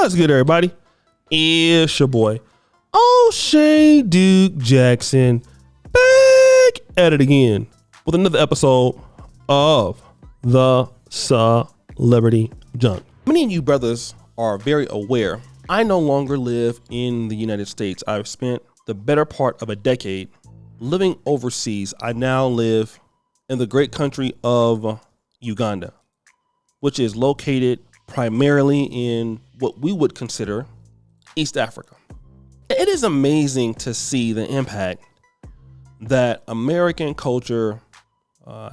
What's good, everybody? It's your boy, O'Shea Duke Jackson, back at it again with another episode of the Celebrity Junk. Many of you brothers are very aware I no longer live in the United States. I've spent the better part of a decade living overseas. I now live in the great country of Uganda, which is located primarily in what we would consider East Africa. It is amazing to see the impact that American culture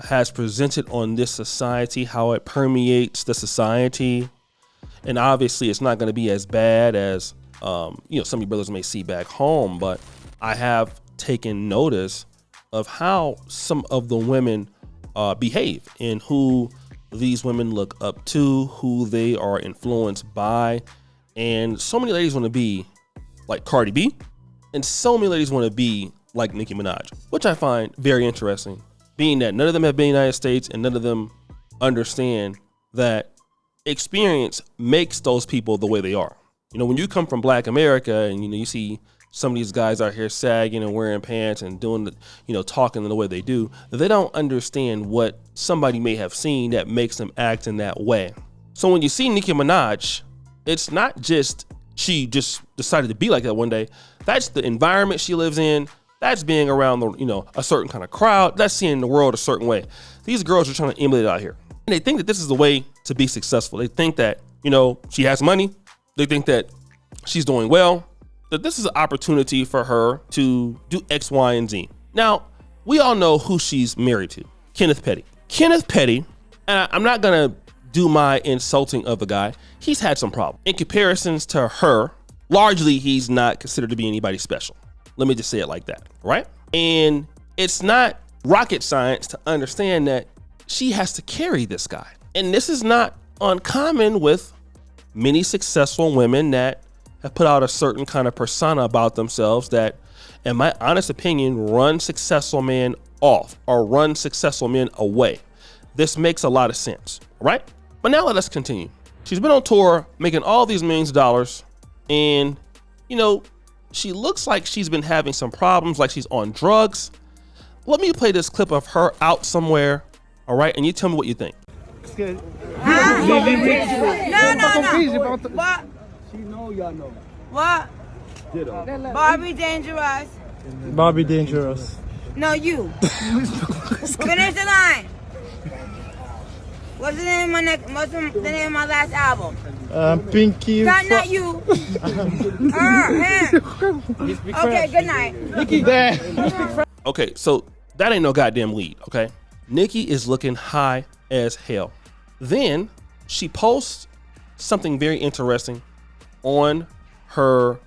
has presented on this society, how it permeates the society. And obviously it's not going to be as bad as some of you brothers may see back home, but I have taken notice of how some of the women behave and who these women look up to, who they are influenced by. And so many ladies want to be like Cardi B, and so many ladies want to be like Nicki Minaj, which I find very interesting, being that none of them have been in the United States and none of them understand that experience makes those people the way they are. You know, when you come from Black America and you see some of these guys out here sagging and wearing pants and doing the, talking in the way they do, they don't understand what somebody may have seen that makes them act in that way. So when you see Nicki Minaj, it's not just she just decided to be like that one day. That's the environment she lives in. That's being around a certain kind of crowd. That's seeing the world a certain way. These girls are trying to emulate out here. And they think that this is the way to be successful. They think that, she has money. They think that she's doing well, that this is an opportunity for her to do X, Y, and Z. Now, we all know who she's married to, Kenneth Petty. Kenneth Petty, and I'm not gonna do my insulting of the guy, he's had some problems. In comparisons to her, largely he's not considered to be anybody special. Let me just say it like that, right? And it's not rocket science to understand that she has to carry this guy. And this is not uncommon with many successful women that have put out a certain kind of persona about themselves that, in my honest opinion, run successful men off or run successful men away. This makes a lot of sense, right? But now let us continue. She's been on tour making all these millions of dollars, and she looks like she's been having some problems, like she's on drugs. Let me play this clip of her out somewhere, all right? And you tell me what you think. No. What? She know y'all know. What? Ditto. Barbie Dangerous. Barbie Dangerous. No, you. Finish the line. What's the name of my last album? Pinky. Not you. Him. Okay, good night. Okay, so that ain't no goddamn lead, okay? Nicki is looking high as hell. Then she posts something very interesting on her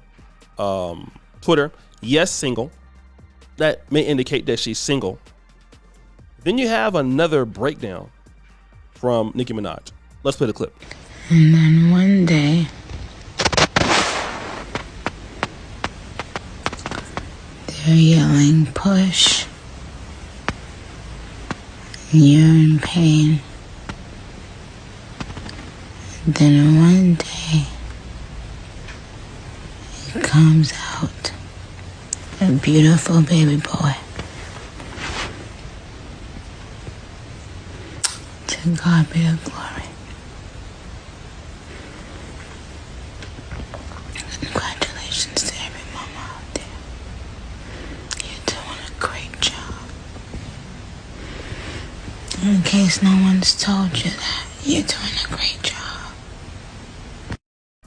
Twitter. Yes, single. That may indicate that she's single. Then you have another breakdown from Nicki Minaj. Let's play the clip. And then one day, they're yelling, push. You're in pain. Then one day, it comes out a beautiful baby boy. To God be the glory. Congratulations to every mama out there. You're doing a great job. In case no one's told you that, you're doing a great job.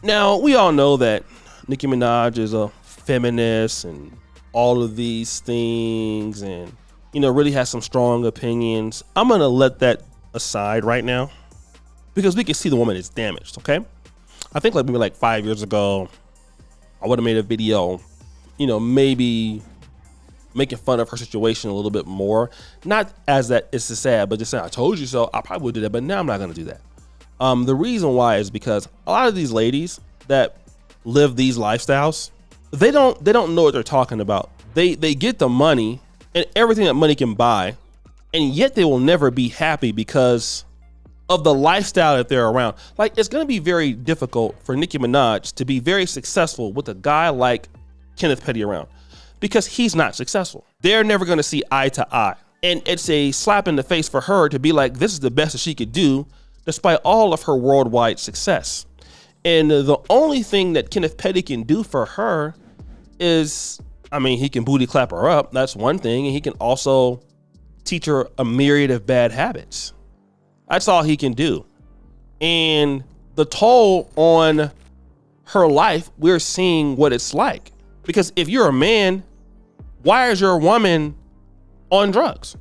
Now, we all know that Nicki Minaj is a feminist and all of these things and, really has some strong opinions. I'm going to let that aside right now because we can see the woman is damaged, okay? I think maybe 5 years ago, I would have made a video, maybe making fun of her situation a little bit more. Not as that it's so sad, but just saying, I told you so. I probably would do that, but now I'm not going to do that. The reason why is because a lot of these ladies that live these lifestyles, they don't know what they're talking about. They get the money and everything that money can buy, and yet they will never be happy because of the lifestyle that they're around. Like, it's going to be very difficult for Nicki Minaj to be very successful with a guy like Kenneth Petty around because he's not successful. They're never going to see eye to eye. And it's a slap in the face for her to be like, this is the best that she could do despite all of her worldwide success. And the only thing that Kenneth Petty can do for her is, I mean, he can booty clap her up. That's one thing. And he can also teach her a myriad of bad habits. That's all he can do. And the toll on her life, we're seeing what it's like. Because if you're a man, why is your woman on drugs?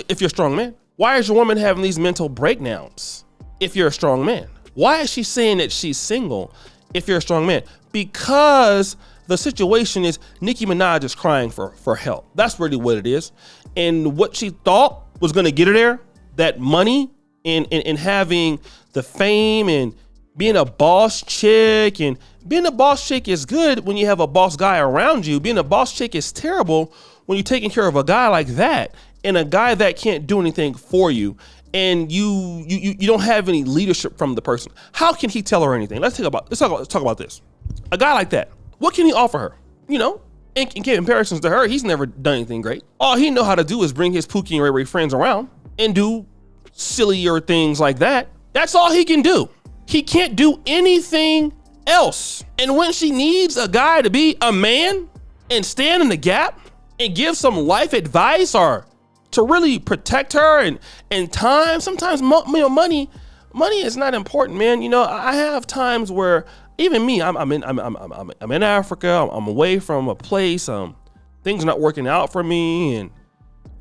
If you're a strong man, why is your woman having these mental breakdowns? If you're a strong man, why is she saying that she's single? If you're a strong man, because the situation is Nicki Minaj is crying for help. That's really what it is. And what she thought was going to get her there, that money and having the fame and being a boss chick, and being a boss chick is good when you have a boss guy around you. Being a boss chick is terrible when you're taking care of a guy like that, and a guy that can't do anything for you, and you don't have any leadership from the person. How can he tell her anything? Let's talk about this. A guy like that, what can he offer her? You know, in comparisons to her, he's never done anything great. All he know how to do is bring his Pookie and Ray Ray friends around and do sillier things like that. That's all he can do. He can't do anything else. And when she needs a guy to be a man and stand in the gap and give some life advice or to really protect her and time, sometimes money is not important, man. You know, I have times where even me, I'm in Africa, I'm away from a place, things are not working out for me, and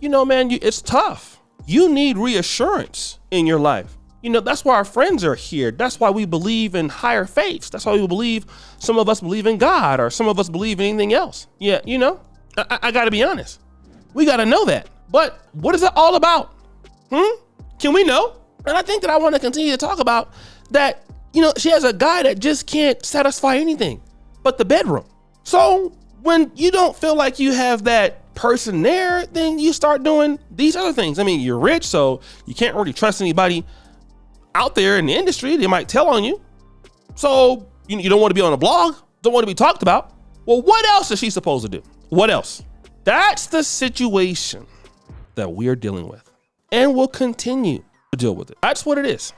you know, man, it's tough. You need reassurance in your life. You know, that's why our friends are here. That's why we believe in higher faiths. That's why we believe, some of us believe in God, or some of us believe in anything else. Yeah, you know, I gotta be honest. We gotta know that. But what is it all about? Can we know? And I think that I want to continue to talk about that. You know, she has a guy that just can't satisfy anything but the bedroom. So when you don't feel like you have that person there, then you start doing these other things. I mean, you're rich, so you can't really trust anybody out there in the industry. They might tell on you. So you don't want to be on a blog, don't want to be talked about. Well, what else is she supposed to do? What else? That's the situation that we're dealing with, and we'll continue to deal with it. That's what it is.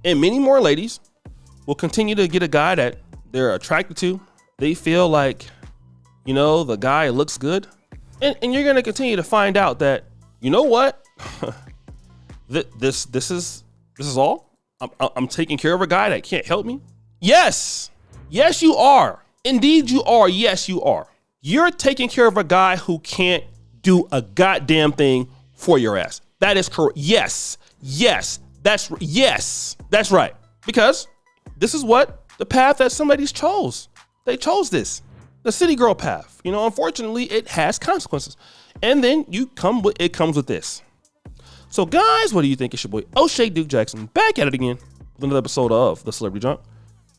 And many more ladies will continue to get a guy that they're attracted to. They feel like, you know, the guy looks good. And you're going to continue to find out that, you know what? this is all. I'm taking care of a guy that can't help me. Yes, you are. Indeed, you are. Yes, you are. You're taking care of a guy who can't do a goddamn thing for your ass. That is correct. Yes, that's right. Because this is what the path that somebody's chose. They chose this, the city girl path. You know, unfortunately, it has consequences. And then it comes with this. So guys, what do you think? It's your boy O'Shea Duke Jackson back at it again with another episode of The Celebrity Junk.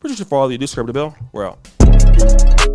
Producer for all of you, do subscribe to the bell. We're out.